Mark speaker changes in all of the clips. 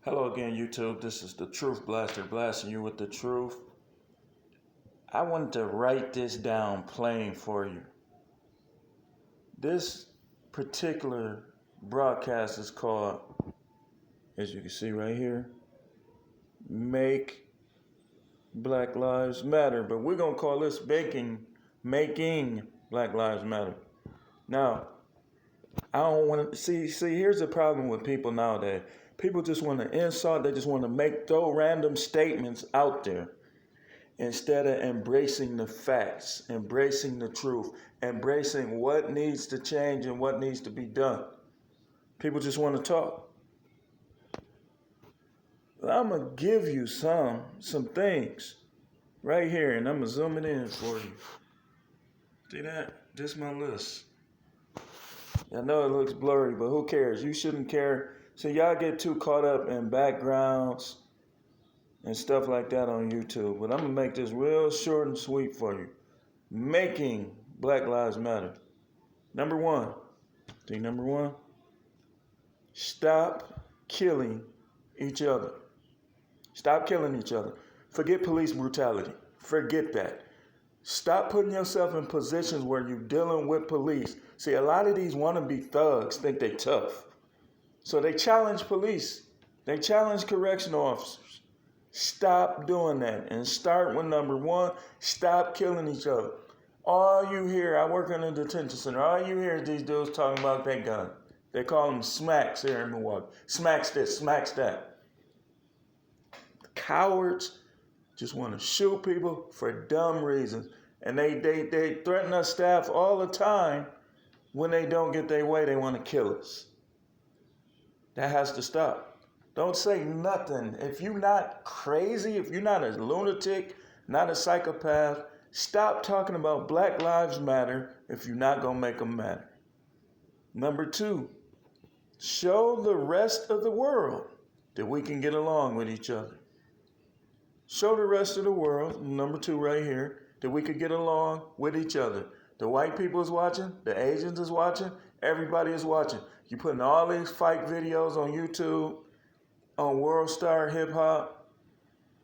Speaker 1: Hello again, YouTube. This is the Truth Blaster blasting you with the truth. I wanted to write this down plain for you. This particular broadcast is called, as you can see right here, Make Black Lives Matter. But we're going to call this Making Black Lives Matter. Now, I don't want to see. Here's the problem with people nowadays. People just want to insult. They just want to throw random statements out there instead of embracing the facts, embracing the truth, embracing what needs to change and what needs to be done. People just want to talk. I'm gonna give you some things right here, and I'm gonna zoom it in for you. See that? This is my list. I know it looks blurry, but who cares? You shouldn't care. So y'all get too caught up in backgrounds and stuff like that on YouTube. But I'm going to make this real short and sweet for you. Making Black Lives Matter. Number one. Number one. Stop killing each other. Stop killing each other. Forget police brutality. Forget that. Stop putting yourself in positions where you're dealing with police. See, a lot of these wannabe thugs think they tough. So they challenge police. They challenge correctional officers. Stop doing that and start with number one. Stop killing each other. All you hear, I work in a detention center, all you hear is these dudes talking about their gun. They call them smacks here in Milwaukee. Smacks this, smacks that. Cowards just want to shoot people for dumb reasons. And they threaten our staff all the time. When they don't get their way, they want to kill us. That has to stop. Don't say nothing. If you're not crazy, if you're not a lunatic, not a psychopath, stop talking about Black Lives Matter if you're not going to make them matter. Number two, show the rest of the world that we can get along with each other. Show the rest of the world, number two right here, that we could get along with each other. The white people is watching, the Asians is watching, everybody is watching. You putting all these fight videos on YouTube, on World Star Hip Hop.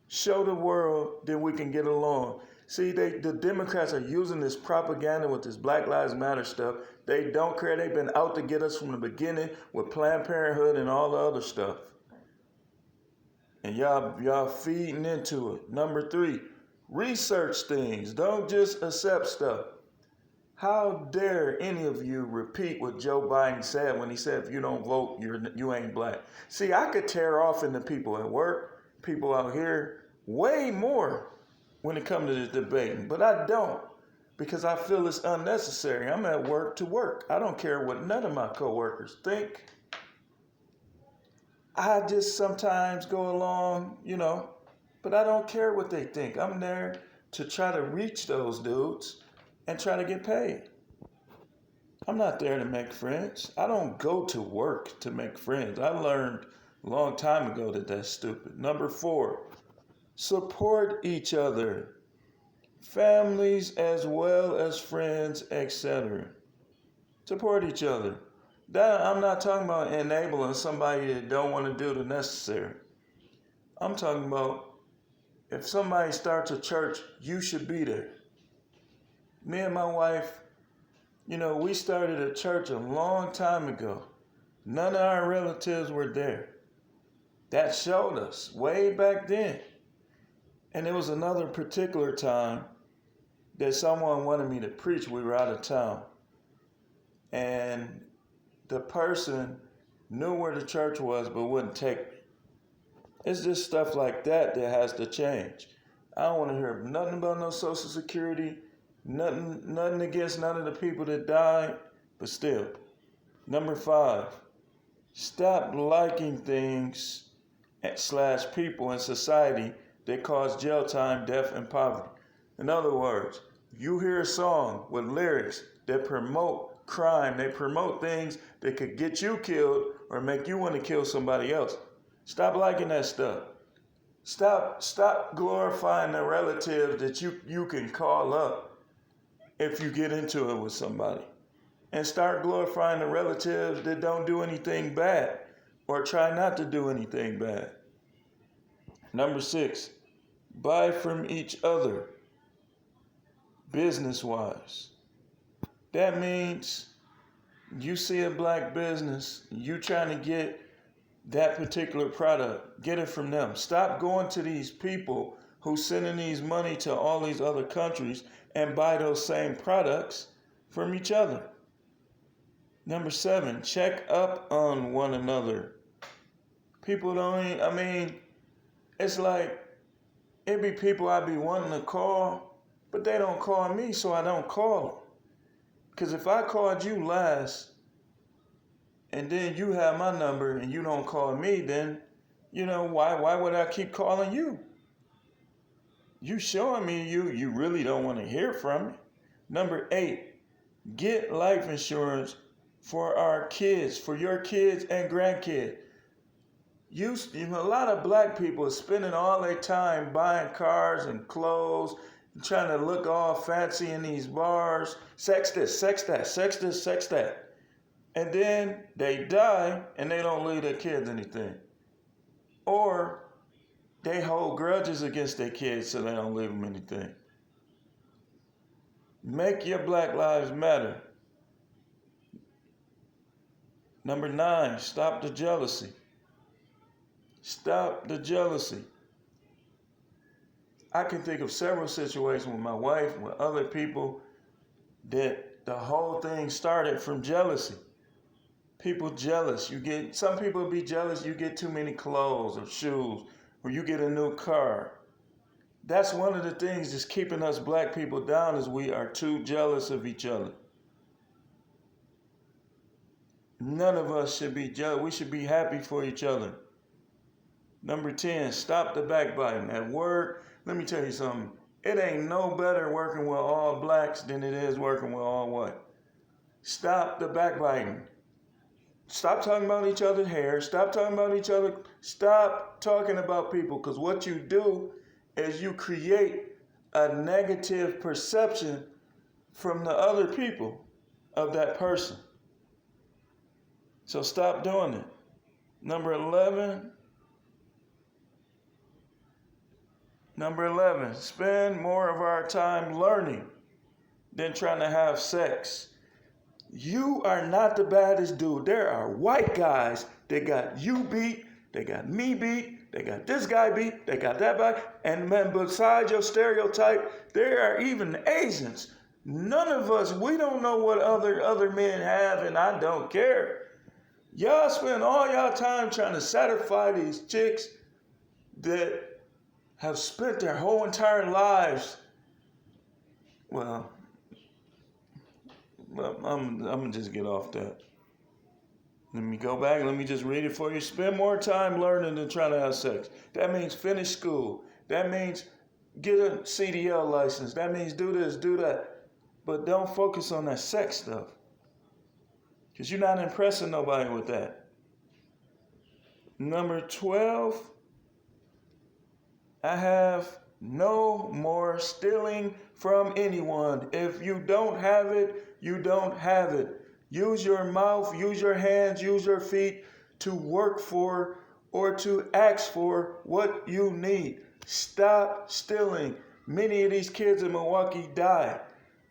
Speaker 1: Show the world that we can get along. See, the Democrats are using this propaganda with this Black Lives Matter stuff. They don't care. They've been out to get us from the beginning with Planned Parenthood and all the other stuff. And y'all feeding into it. Number three, research things. Don't just accept stuff. How dare any of you repeat what Joe Biden said when he said, if you don't vote, you ain't black. See, I could tear off into people at work, people out here, way more when it comes to this debating. But I don't, because I feel it's unnecessary. I'm at work to work. I don't care what none of my coworkers think. I just sometimes go along, but I don't care what they think. I'm there to try to reach those dudes and try to get paid. I'm not there to make friends. I don't go to work to make friends. I learned a long time ago that that's stupid. Number four, support each other. Families as well as friends, etc. Support each other. I'm not talking about enabling somebody that don't want to do the necessary. I'm talking about if somebody starts a church, you should be there. Me and my wife, we started a church a long time ago. None of our relatives were there. That showed us way back then. And it was another particular time that someone wanted me to preach. We were out of town. And the person knew where the church was but wouldn't take me. It's just stuff like that has to change. I don't want to hear nothing about no Social Security, nothing against none of the people that died, but still. Number five, stop liking things / people in society that cause jail time, death, and poverty. In other words, you hear a song with lyrics that promote crime, they promote things that could get you killed or make you want to kill somebody else. Stop liking that stuff. Stop glorifying the relative that you can call up if you get into it with somebody. And start glorifying the relatives that don't do anything bad or try not to do anything bad. Number 6, buy from each other, business-wise. That means you see a black business, you trying to get that particular product, get it from them. Stop going to these people who sending these money to all these other countries and buy those same products from each other. Number 7, check up on one another. People it's like, it be people I be wanting to call, but they don't call me, so I don't call them. Because if I called you last, and then you have my number and you don't call me, then, why would I keep calling you? You showing me you really don't want to hear from me. Number 8, get life insurance for our kids, for your kids and grandkids. A lot of black people are spending all their time buying cars and clothes, and trying to look all fancy in these bars. Sex this, sex that, sex this, sex that. And then they die and they don't leave their kids anything. Or they hold grudges against their kids so they don't leave them anything. Make your Black Lives Matter. Number 9, stop the jealousy. Stop the jealousy. I can think of several situations with my wife, with other people, that the whole thing started from jealousy. People jealous. Some people be jealous you get too many clothes or shoes, or you get a new car. That's one of the things that's keeping us black people down, is we are too jealous of each other. None of us should be jealous. We should be happy for each other. Number 10, stop the backbiting. At work, let me tell you something. It ain't no better working with all blacks than it is working with all white. Stop the backbiting. Stop talking about each other's hair. Stop talking about each other. Stop talking about people, because what you do is you create a negative perception from the other people of that person. So stop doing it. Number 11, spend more of our time learning than trying to have sex. You are not the baddest dude. There are white guys that got you beat, they got me beat, they got this guy beat, they got that guy. And man, besides your stereotype, there are even Asians. None of us, we don't know what other men have, and I don't care. Y'all spend all y'all time trying to satisfy these chicks that have spent their whole entire lives. Well, I'm gonna just get off that. Let me go back. Let me just read it for you. Spend more time learning than trying to have sex. That means finish school. That means get a CDL license. That means do this, do that. But don't focus on that sex stuff, because you're not impressing nobody with that. Number 12, I have no more stealing from anyone. If you don't have it, you don't have it. Use your mouth, use your hands, use your feet to work for or to ask for what you need. Stop stealing. Many of these kids in Milwaukee die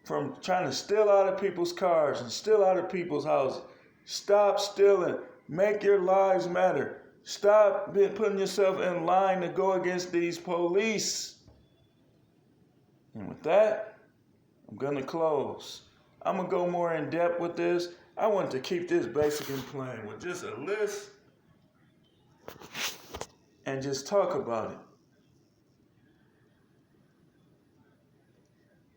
Speaker 1: from trying to steal out of people's cars and steal out of people's houses. Stop stealing. Make your lives matter. Stop putting yourself in line to go against these police. And with that, I'm going to close. I'm going to go more in depth with this. I want to keep this basic and plain with just a list and just talk about it.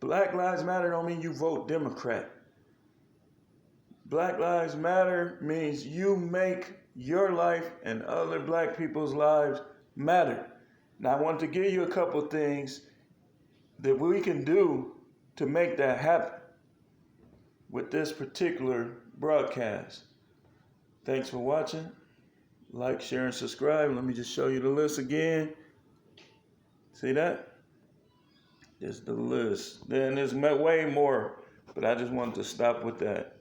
Speaker 1: Black Lives Matter don't mean you vote Democrat. Black Lives Matter means you make your life and other black people's lives matter. Now, I want to give you a couple things that we can do to make that happen with this particular broadcast. Thanks for watching. Like, share, and subscribe. Let me just show you the list again. See that? There's the list. Then there's way more, but I just wanted to stop with that.